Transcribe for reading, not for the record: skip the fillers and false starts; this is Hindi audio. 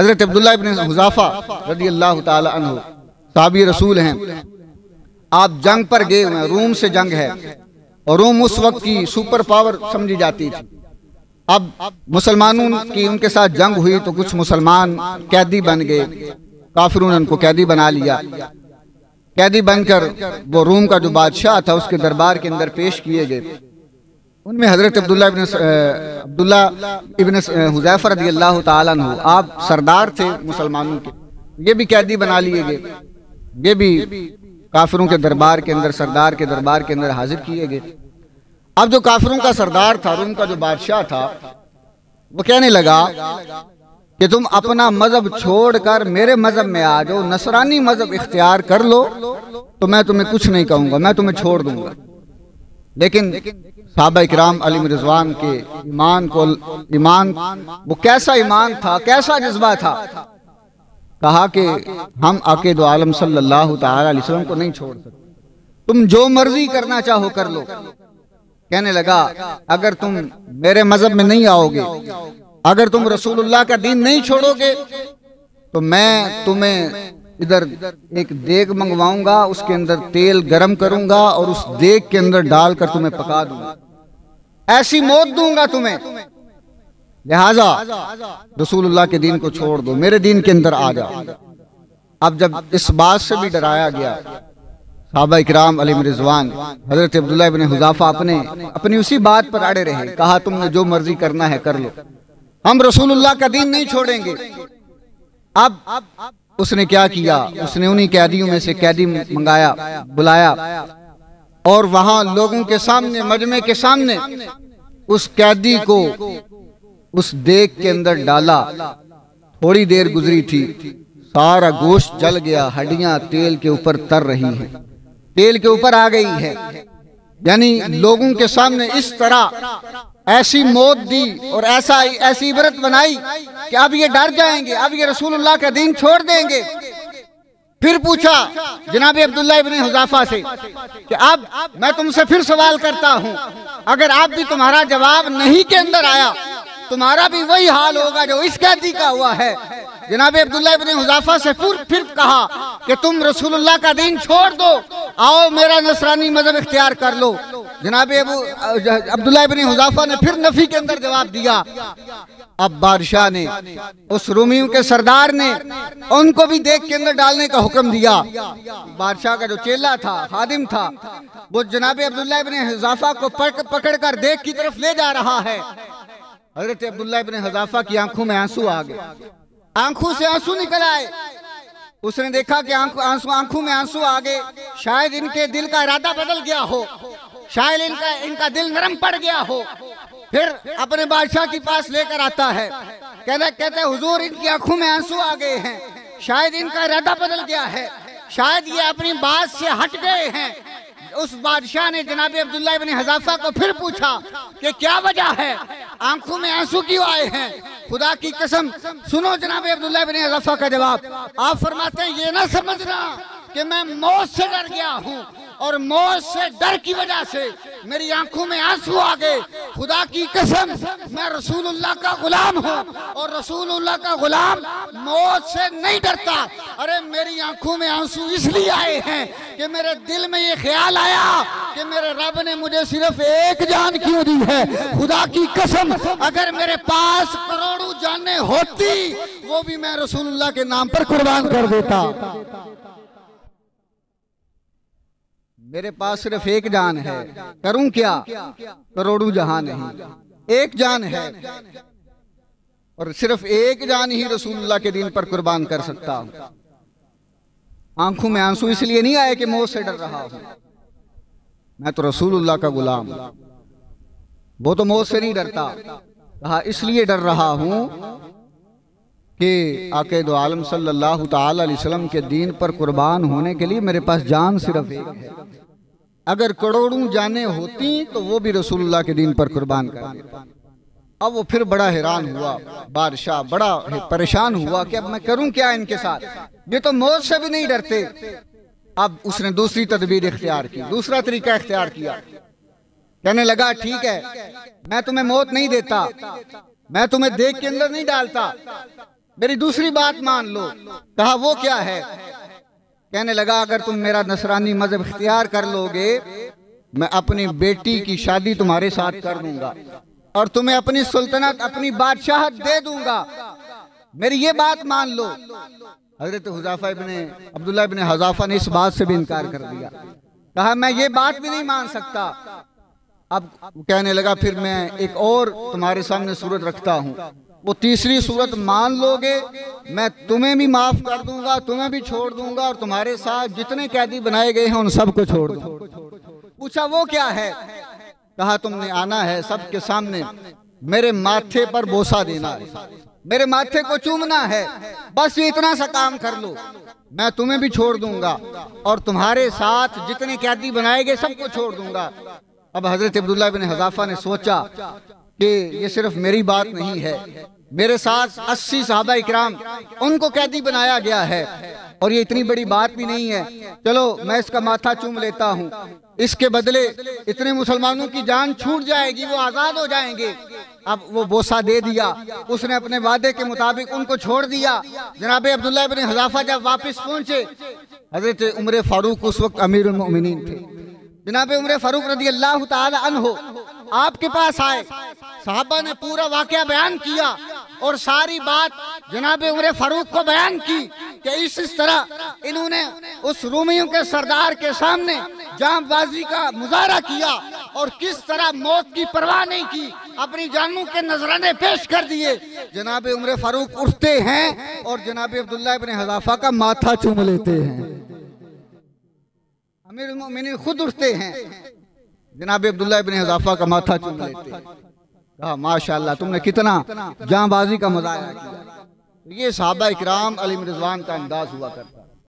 हजरत अब्दुल्ला इब्न हुज़ाफा रज़ियल्लाहु ताला अन्हु साहबी रसूल हैं। आप जंग पर गए हुए हैं, रूम से जंग है और रूम उस वक्त की सुपर पावर समझी जाती थी। अब मुसलमानों की उनके साथ जंग हुई तो कुछ मुसलमान कैदी बन गए, काफिरों ने उनको कैदी बना लिया। कैदी बनकर वो रूम का जो बादशाह था उसके दरबार के अंदर पेश किए गए। उनमें हजरत अब्दुल्ला इब्न हुज़ैफा रज़ियल्लाहु ताला अन्हु, आप सरदार थे मुसलमानों के, ये भी कैदी बना लिए गए। ये भी काफिरों के दरबार के अंदर, सरदार के दरबार के अंदर हाजिर किए गए। अब जो काफिरों का सरदार था, रूम का जो बादशाह था, वो कहने लगा कि तुम अपना मजहब छोड़कर मेरे मजहब में आ जाओ, नसरानी मजहब इख्तियार कर लो तो मैं तुम्हें कुछ नहीं कहूंगा, मैं तुम्हें छोड़ दूंगा। लेकिन सहाबा इकराम अलैहिम रिज़वान के ईमान वो कैसा ईमान था, कैसा जज्बा था। कहा कि हम अक़ीद आलम सल्लल्लाहु तआला अलैहि वसल्लम को नहीं छोड़ सकते, तुम जो मर्जी करना चाहो कर लो। कहने लगा अगर तुम मेरे मजहब में नहीं आओगे, अगर तुम रसूलुल्लाह का दीन नहीं छोड़ोगे तो मैं तुम्हें इधर एक देग मंगवाऊंगा, उसके अंदर तेल गरम करूंगा और उस देग के अंदर डालकर तुम्हें पका दूंगा, ऐसी मौत दूंगा तुम्हें। लिहाजा रसूलुल्लाह के दीन को छोड़ दो, मेरे दीन के अंदर आ जाओ। अब जब इस बात से भी डराया गया, सहाबा इकराम अलैहिम रिज़वान, हजरत अब्दुल्ला इब्न हुज़ाफा अपनी उसी बात पर अड़े रहे। कहा तुमने जो मर्जी करना है कर लो, हम रसूलुल्लाह का दीन नहीं छोड़ेंगे। अब उसने क्या किया, उसने उन्हीं कैदियों में से कैदी मंगाया, बुलाया और वहां लोगों के सामने, मजमे के सामने उस कैदी को उस देग के अंदर डाला। थोड़ी देर गुजरी थी, सारा गोश्त जल गया, हड्डियां तेल के ऊपर तर रही हैं, तेल के ऊपर आ गई है। यानी लोगों के सामने इस तरह ऐसी मौत दी और ऐसी इबरत बनाई कि अब ये डर जाएंगे, अब ये रसूलुल्लाह का दीन छोड़ देंगे। फिर पूछा जनाब अब्दुल्ला इब्न हुज़ाफा से कि अब मैं तुमसे फिर सवाल करता हूं, अगर आप भी तुम्हारा जवाब नहीं के अंदर आया, तुम्हारा भी वही हाल होगा जो इस कैदी का हुआ है। जनाब अब्दुल्ला इब्न हुज़ाफा से फिर कहा कि तुम रसूलुल्लाह का दीन छोड़ दो, आओ मेरा नसरानी मजहब इख्तियार कर लो। जनाब अब्दुल्ला इब्न हुज़ाफा ने फिर नफी के अंदर जवाब दिया। अब बादशाह ने, उस रूमियों के सरदार ने उनको भी देग के अंदर डालने का हुक्म दिया। बादशाह का जो चेला था, खादिम था, वो जनाब अब्दुल्ला इब्न हुज़ाफा को पकड़ कर देग की तरफ ले जा रहा है। हजरत अब्दुल्ला इब्न हुज़ाफा की आंखों में आंसू आ गए, आंखों से आंसू निकल आए। उसने देखा कि आंखों में आंसू आ गए, शायद इनके दिल का इरादा बदल गया हो, शायद इनका दिल नरम पड़ गया हो। फिर अपने बादशाह के पास लेकर आता है, कहते हुजूर इनकी आंखों में आंसू आ गए हैं, शायद इनका इरादा बदल गया है, शायद ये अपनी बात से हट गए हैं। उस बादशाह ने जनाब अब्दुल्ला इब्न हुज़ाफा को फिर पूछा कि क्या वजह है, आंखों में आंसू क्यों आए हैं? खुदा की कसम सुनो जनाब अब्दुल्ला इब्न हुज़ाफा का जवाब। आप फरमाते हैं ये ना समझना कि मैं मौत से डर गया हूँ और मौत से डर की वजह से मेरी आंखों में आंसू आ गए। खुदा की कसम मैं रसूलुल्लाह का गुलाम हूँ और रसूलुल्लाह का गुलाम मौत से नहीं डरता। अरे मेरी आंखों में आंसू इसलिए आए हैं कि मेरे दिल में ये ख्याल आया कि मेरे रब ने मुझे सिर्फ एक जान क्यों दी है। खुदा की कसम अगर मेरे पास करोड़ों जानें होती वो भी मैं रसूलुल्लाह के नाम पर कुर्बान कर देता। मेरे पास सिर्फ एक जान है, करूं क्या, करोड़ों जहां नहीं, एक जान है और सिर्फ एक जान ही रसूलुल्लाह के दीन पर कुर्बान कर सकता हूं। आंखों में आंसू इसलिए नहीं आए कि मौत से डर रहा हूं, मैं तो रसूलुल्लाह का गुलाम हूं, वो तो मौत से नहीं डरता। कहा इसलिए डर रहा हूं कि आक़िद आलम सल्लल्लाहु ताला अलैहि वसल्लम के दीन पर कुर्बान होने के लिए मेरे पास जान सिर्फ एक है, अगर करोड़ों जानें होती तो वो भी रसूलुल्लाह के दीन पर कुर्बान कर देता। अब वो फिर बड़ा हैरान हुआ, बादशाह बड़ा परेशान हुआ कि अब मैं करूं क्या इनके साथ, ये तो मौत से भी नहीं डरते। अब उसने दूसरी तदबीर इख्तियार की, दूसरा तरीका इख्तियार किया। कहने लगा ठीक है, मैं तुम्हें मौत नहीं देता, मैं तुम्हें देग के अंदर नहीं डालता, मेरी दूसरी बात मान लो। कहा वो क्या है? कहने लगा अगर तुम मेरा नसरानी मजहब इख्तियार कर लोगे, मैं अपनी बेटी की शादी तुम्हारे साथ कर दूंगा और तुम्हें अपनी सुल्तनत, अपनी बादशाहत दे दूंगा। मेरी ये बात मान लो। हजरत हुज़ैफा इब्ने अब्दुल्लाह इब्ने हज़ाफा ने इस बात से भी इनकार कर दिया। कहा मैं ये बात भी नहीं मान सकता। अब कहने लगा फिर मैं एक और तुम्हारे सामने सूरत रखता हूँ, वो तीसरी सूरत मान लोगे, मैं तुम्हें भी माफ कर दूंगा, तुम्हें भी छोड़ दूंगा और तुम्हारे साथ जितने कैदी बनाए गए हैं उन सबको छोड़ दूंगा। पूछा वो क्या है? कहा तुमने आना है सबके सामने, मेरे माथे पर बोसा देना है, मेरे माथे को चूमना है, बस ये इतना सा काम कर लो, मैं तुम्हें भी छोड़ दूंगा और तुम्हारे साथ जितने कैदी बनाए गए सबको छोड़ दूंगा। अब हजरत अब्दुल्लाह इब्ने हज़ाफा ने सोचा कि ये सिर्फ मेरी बात नहीं है, मेरे साथ 80 सहाबा इकराम उनको कैदी बनाया गया है और ये इतनी बड़ी बात भी नहीं है, चलो मैं इसका माथा चूम लेता हूँ, इसके बदले इतने मुसलमानों की जान छूट जाएगी, वो आज़ाद हो जाएंगे। अब वो बोसा दे दिया, उसने अपने वादे के मुताबिक उनको छोड़ दिया। जनाब अब्दुल्लाह इब्ने हज़ाफा जब वापस पहुंचे, हजरत उमर फारूक उस वक्त अमीरुल मोमिनीन थे, जनाब उमर फारूक रज़ी अल्लाह तआला अन्हु आपके पास आए, साहबा ने पूरा वाकया बयान किया और सारी बात जनाब उमर फारूक को बयान की कि इस तरह इन्होंने उस रोमियों के सरदार के सामने जांबाजी का मुजाहरा किया और किस तरह मौत की परवाह नहीं की, अपनी जानों के नजराने पेश कर दिए। जनाब उमर फारूक उठते हैं और जनाब अब्दुल्लाह इब्ने हज़ाफा का माथा चूम लेते हैं। अमीरुल मोमिनीन खुद उठते हैं, जनाब अब्दुल्लाह इब्ने हज़ाफा का माथा चूम लेते हैं। कहा माशाअल्लाह तुमने कितना जांबाजी का मुजाहरा किया। ये सहाबा इकराम अलैहिम रिज़वान का अंदाज हुआ करता।